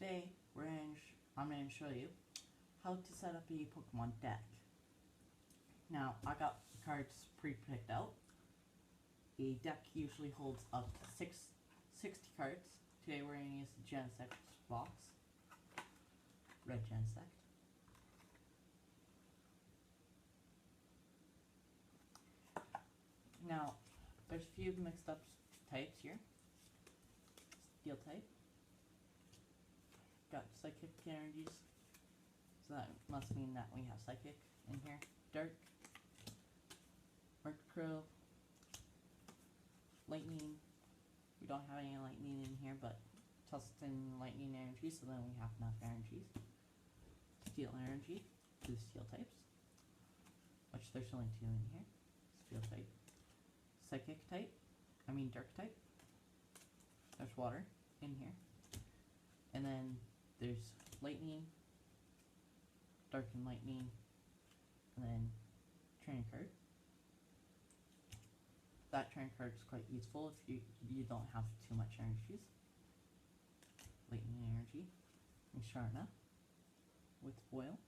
Today I'm going to show you how to set up a Pokemon deck. Now, I got the cards pre-picked out. A deck usually holds up to 60 cards. Today we're going to use the Genesect box. Red Genesect. Now, there's a few mixed up types here. Steel type. Got Psychic energies. So that must mean that we have Psychic in here. Dark. Murkrow. Lightning. We don't have any Lightning in here, but Tustin Lightning energy, so then we have enough energies. Steel energy. Two Steel types. Which there's only two in here. Steel type. Psychic type. Dark type. There's water in here. And then there's Lightning, Dark and Lightning, and then training card. That training card is quite useful if you don't have too much energies. Lightning energy, and Sharna with Boil.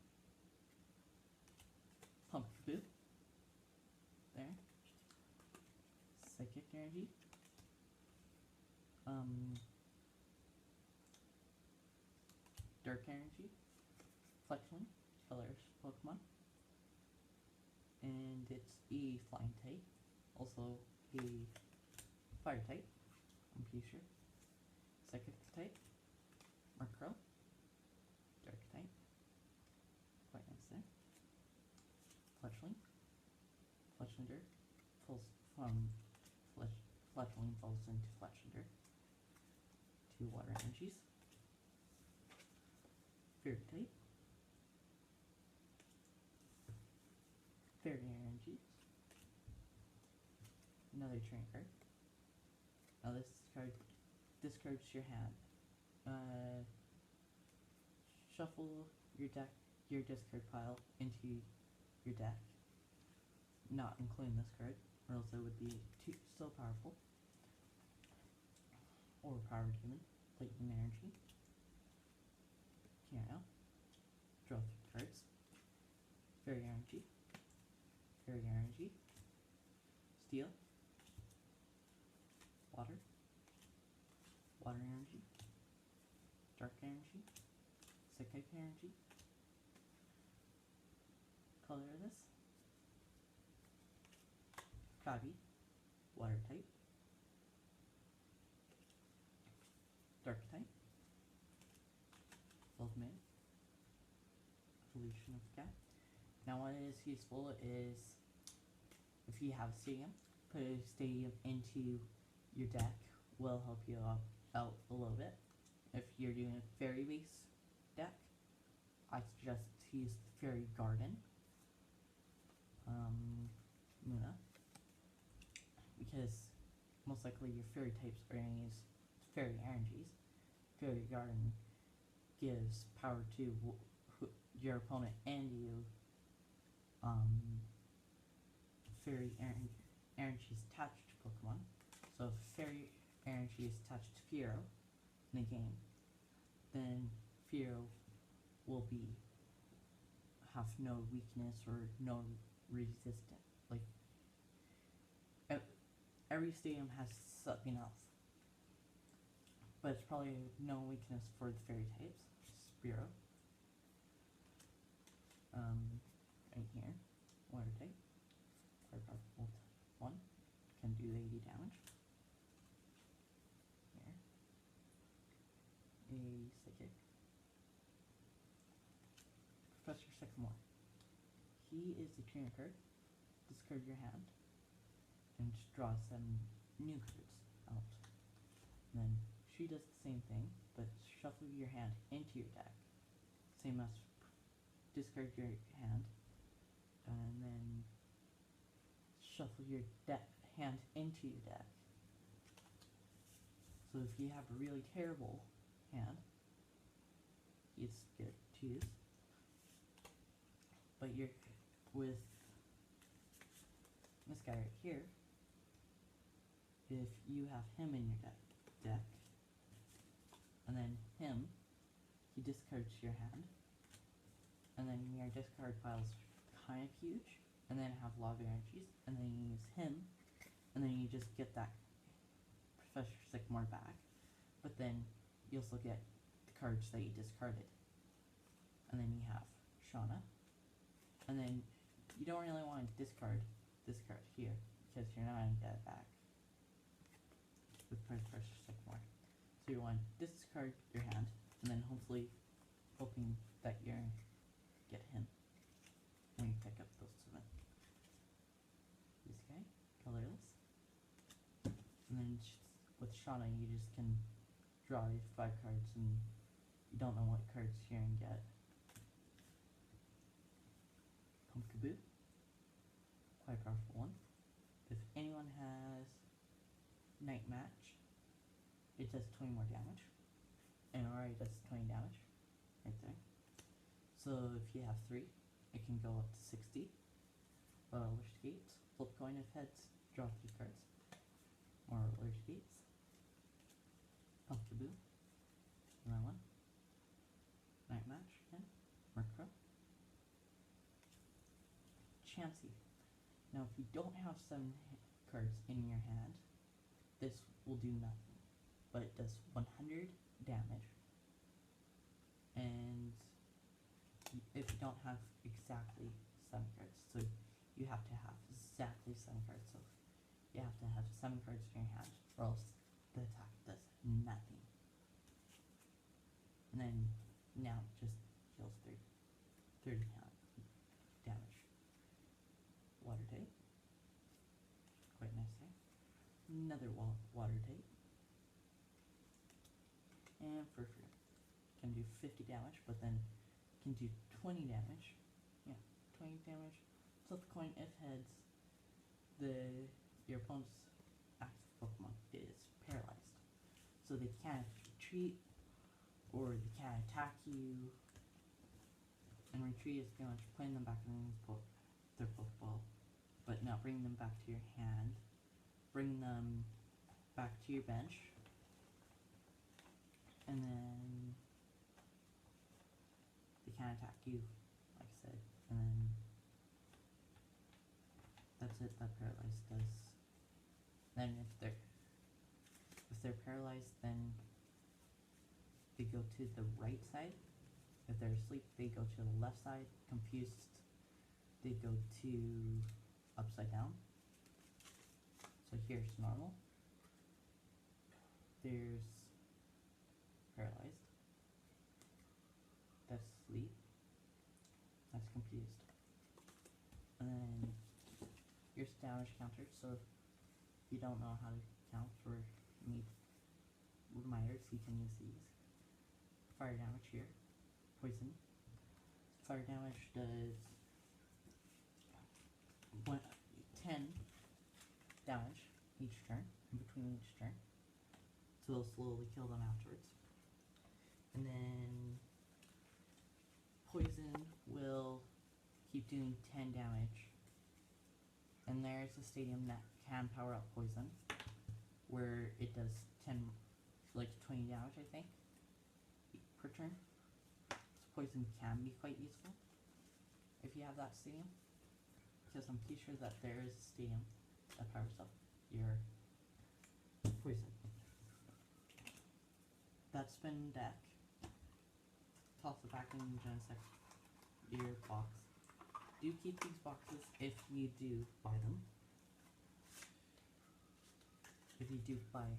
Pumpkaboo. There. Psychic energy. Dark energy. Fletchling, colors Pokemon. And it's a flying type. Also a fire type, I'm pretty sure. Psychic type. Murkrow. Dark type. Quite nice there. Fletchling. Fletchinder pulls from Fletchling falls into Fletchinder. Two water energies. Fairy type. Fairy energies. Another train card. Now discards your hand. Shuffle your discard pile into your deck. Not including this card, or else it would be so powerful. Overpowered human. Lightning energy. Piano. Draw 3 cards. Fairy energy. Fairy energy. Steel. Water. Water energy. Dark energy. Psychic energy. Color this. Kabi. Water type. Dark type. Voltman. Evolution of Cat. Now what is useful is if you have a stadium, put a stadium into your deck will help you out a little bit. If you're doing a fairy base deck, I suggest to use the Fairy Garden. Luna. Because most likely your fairy types are going to use fairy energies. Fairy Garden gives power to your opponent and you. Fairy energy is attached to Pokemon. So if fairy energy is attached to Fearow in the game, then Fearow will have no weakness or no resistance. Like every stadium has something else, but it's probably no weakness for the fairy types. Spearow. Right here, water type. Fire power 1 can do 80 damage. Here, a psychic. Professor Sycamore. He is the trainer card. Discard your hand and just draw some new cards out. And then she does the same thing, but shuffle your hand into your deck. Same as discard your hand and then shuffle your hand into your deck. So if you have a really terrible hand, it's good to use. But you're with this guy right here, if you have him in your deck, and then him, disc cards to your hand, and then your discard pile's kind of huge, and then have a lot of energies, and then you use him, and then you just get that Professor Sycamore back, but then you also get the cards that you discarded. And then you have Shauna, and then you don't really want to discard this card here, because you're not going to get it back with Professor Sycamore. So you want to discard your hand, and then hopefully hoping that you get him when you pick up those 7. This guy, colorless. And then with Shauna, you just can draw these 5 cards, and you don't know what cards you're going to get. Pumpkaboo, quite a powerful one. If anyone has Night Match, it does 20 more damage, and it already does 20 damage, right there. So if you have 3, it can go up to 60. Roller Skates, flip coin if heads, draw 3 cards. More Roller Skates. Pumpkaboo, another one. Night Match again, Murkrow. Chansey. Now if you don't have 7 cards in your hand, this will do nothing, but it does 100 damage, and if you don't have exactly 7 cards, so you have to have exactly 7 cards, so you have to have 7 cards in your hand, or else the attack does nothing. And then now it just heals 30 damage. Water type, quite nice there. Another water type, and Furfrou can do 50 damage, but then can do 20 damage. Yeah, 20 damage. Flip the coin if heads. Your opponent's active Pokemon is paralyzed, so they can't retreat or they can't attack you. And retreat is pretty much putting them back in their Pokeball, but not bringing them back to your hand. Bring them back to your bench, and then they can't attack you, like I said. And then that's it. That paralyzed does. Then if they're paralyzed, then they go to the right side. If they're asleep, they go to the left side. Confused, they go to upside down. So here's normal. There's paralyzed. That's sleep. That's confused. And then here's damage counter. So if you don't know how to count or need reminders, you can use these. Fire damage here. Poison. Fire damage does 10 damage each turn, in between each turn. So it'll slowly kill them afterwards. And then poison will keep doing 10 damage. And there's a stadium that can power up poison, where it does 20 damage, I think, per turn. So poison can be quite useful if you have that stadium, because I'm pretty sure that there is a stadium that powers up your poison. That's been deck. Toss it back in your box. Do keep these boxes if you do buy them. If you do buy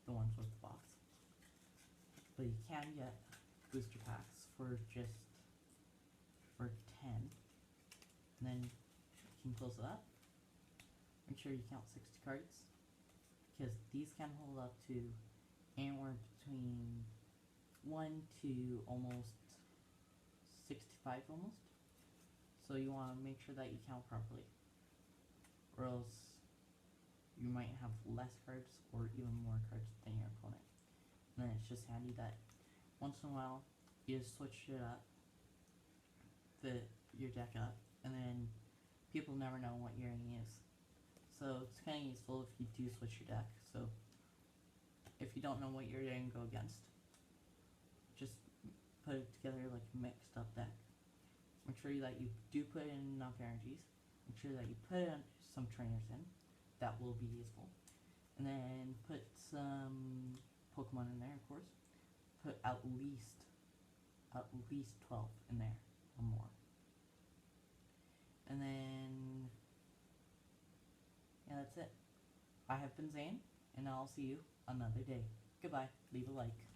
the ones with the box. But you can get booster packs for 10. And then you can close it up. Make sure you count 60 cards, because these can hold up to anywhere between 1 to almost 65 almost. So you want to make sure that you count properly, or else you might have less cards or even more cards than your opponent. And then it's just handy that once in a while you just switch it up, your deck up, and then people never know what you're going to use. So it's kind of useful if you do switch your deck. So if you don't know what you're going to go against, just put it together like a mixed up deck. Make sure that you do put in enough energies. Make sure that you put some trainers in. That will be useful. And then put some Pokemon in there, of course. Put at least 12 in there or more. And then, yeah, that's it. I have been Zane, and I'll see you another day. Goodbye. Leave a like.